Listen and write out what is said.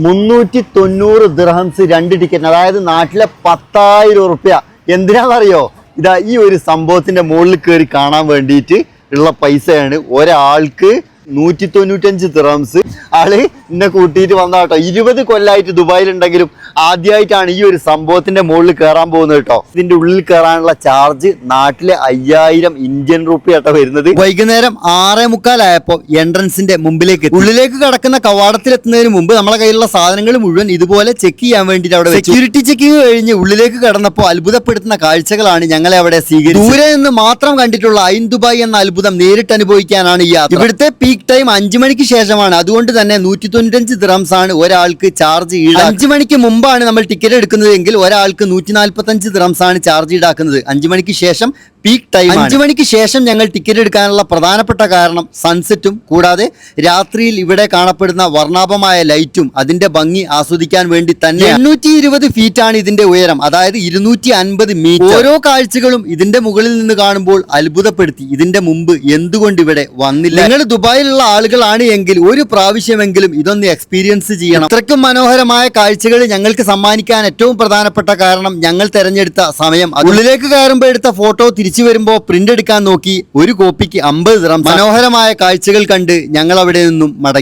390 dirhams 2 ticket, അതായത് നാട്ടിലെ 10,000 ഉറുപ്യ. എന്തിനാണെന്നറിയോ? ഇതാ ഈ ഒരു സംഭവത്തിന്റെ മുകളിൽ കയറി കാണാൻ വേണ്ടിയിട്ട് ഉള്ള പൈസയാണ്. ഒരാൾക്ക് 195 ദിർഹംസ്. ആള് എന്നെ കൂട്ടിയിട്ട് വന്നാട്ടോ. 20 കൊല്ലമായിട്ട് ദുബായിലുണ്ടെങ്കിലും ആദ്യമായിട്ടാണ് ഈ ഒരു സംഭവത്തിന്റെ മുകളിൽ കയറാൻ പോകുന്നത് കേട്ടോ. ഇതിന്റെ ഉള്ളിൽ കയറാനുള്ള ചാർജ് നാട്ടിലെ 5000 ഇന്ത്യൻ റുപ്പി ആട്ടോ വരുന്നത്. വൈകുന്നേരം 6:45 ആയപ്പോ എൻട്രൻസിന്റെ മുമ്പിലേക്ക് ഉള്ളിലേക്ക് കടക്കുന്ന കവാടത്തിലെത്തുന്നതിന് മുമ്പ് നമ്മളെ കയ്യിലുള്ള സാധനങ്ങൾ മുഴുവൻ ഇതുപോലെ ചെക്ക് ചെയ്യാൻ വേണ്ടിയിട്ട് അവിടെ സെക്യൂരിറ്റി ചെക്കിങ് കഴിഞ്ഞ് ഉള്ളിലേക്ക് കടന്നപ്പോൾ അത്ഭുതപ്പെടുത്തുന്ന കാഴ്ചകളാണ് ഞങ്ങളെ അവിടെ സ്വീകരിച്ചത്. ദൂരെ നിന്ന് മാത്രം കണ്ടിട്ടുള്ള ഐൻ ദുബായ് എന്ന അത്ഭുതം നേരിട്ട് അനുഭവിക്കാനാണ് ഈ യാത്ര. ഇവിടുത്തെ പീക്ക് ടൈം 5 മണിക്ക് ശേഷമാണ്. അതുകൊണ്ട് തന്നെ 195 ദിർഹംസ് ആണ് ഒരാൾക്ക് ചാർജ് ഈടാക്കുന്നത്. 5 മണിക്ക് മുമ്പാണ് നമ്മൾ ടിക്കറ്റ് എടുക്കുന്നത് എങ്കിൽ ഒരാൾക്ക് 145 ദിർഹംസ് ആണ് ചാർജ് ഈടാക്കുന്നത്. 5 മണിക്ക് ശേഷം പീക്ക് ടൈം. 5 മണിക്ക് ശേഷം ഞങ്ങൾ ടിക്കറ്റ് എടുക്കാനുള്ള പ്രധാനപ്പെട്ട കാരണം സൺസെറ്റും കൂടാതെ രാത്രിയിൽ ഇവിടെ കാണപ്പെടുന്ന വർണ്ണാഭമായ ലൈറ്റും അതിന്റെ ഭംഗി ആസ്വദിക്കാൻ വേണ്ടി തന്നെ. 820 ഫീറ്റ് ആണ് ഇതിന്റെ ഉയരം, അതായത് 250 മീറ്റർ. ഓരോ കാഴ്ചകളും ഇതിന്റെ മുകളിൽ നിന്ന് കാണുമ്പോൾ അത്ഭുതപ്പെടുത്തി. ഇതിന്റെ മുമ്പ് എന്തുകൊണ്ട് ഇവിടെ വന്നില്ല? നിങ്ങൾ ദുബായിലുള്ള ആളുകളാണ് എങ്കിൽ ഒരു പ്രാവശ്യമെങ്കിലും ഇതൊന്ന് എക്സ്പീരിയൻസ് ചെയ്യണം. ഇത്രയ്ക്കും മനോഹരമായ കാഴ്ചകൾ ഞങ്ങൾക്ക് സമ്മാനിക്കാൻ ഏറ്റവും പ്രധാനപ്പെട്ട കാരണം ഞങ്ങൾ തെരഞ്ഞെടുത്ത സമയം. ഉള്ളിലേക്ക് കയറുമ്പോൾ എടുത്ത ഫോട്ടോ തിരിച്ചു വരുമ്പോ പ്രിന്റ് എടുക്കാൻ നോക്കി. ഒരു കോപ്പിക്ക് 50 ദിർഹം. മനോഹരമായ കാഴ്ചകൾ കണ്ട് ഞങ്ങൾ അവിടെ നിന്നും മടങ്ങി.